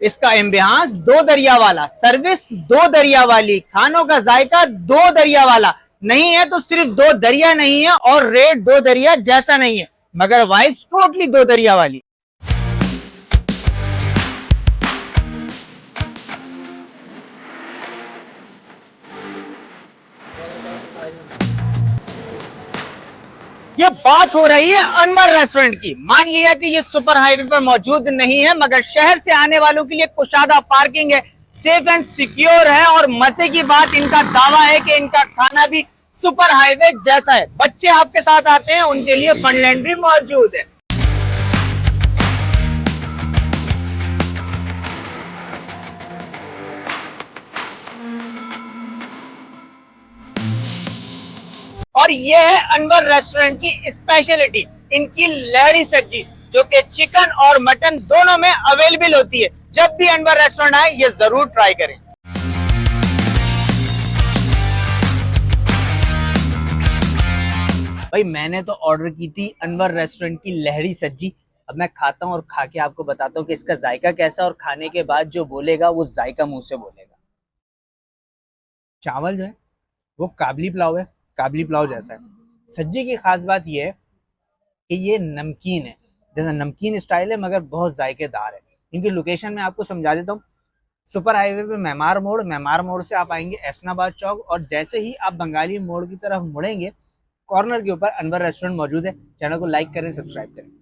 इसका एम्बियंस दो दरिया वाला, सर्विस दो दरिया वाली, खानों का जायका दो दरिया वाला नहीं है तो सिर्फ दो दरिया नहीं है और रेट दो दरिया जैसा नहीं है, मगर वाइब्स टोटली दो दरिया वाली। ये बात हो रही है अनवर रेस्टोरेंट की। मान लिया कि ये सुपर हाईवे पर मौजूद नहीं है, मगर शहर से आने वालों के लिए कुशादा पार्किंग है, सेफ एंड सिक्योर है और मजे की बात इनका दावा है कि इनका खाना भी सुपर हाईवे जैसा है। बच्चे आपके साथ आते हैं उनके लिए फनलैंड भी मौजूद है। और ये है अनवर रेस्टोरेंट की स्पेशलिटी, इनकी लहरी सब्जी, जो कि चिकन और मटन दोनों में अवेलेबल होती है। जब भी अनवर रेस्टोरेंट आए ये जरूर ट्राई करें। भाई मैंने तो ऑर्डर की थी अनवर रेस्टोरेंट की लहरी सब्जी। अब मैं खाता हूँ और खा के आपको बताता हूँ कि इसका जायका कैसा, और खाने के बाद जो बोलेगा वो जायका मुंह से बोलेगा। चावल जो है वो काबली पुलाव है, काबली पुलाव जैसा है। सब्जी की खास बात यह है कि ये नमकीन है, जैसा नमकीन स्टाइल है मगर बहुत जायकेदार है। इनकी लोकेशन में आपको समझा देता हूँ। सुपर हाईवे पे मेमार मोड़ से आप आएंगे एहसनाबाद चौक, और जैसे ही आप बंगाली मोड़ की तरफ मुड़ेंगे, कॉर्नर के ऊपर अनवर रेस्टोरेंट मौजूद है। चैनल को लाइक करें, सब्सक्राइब करें।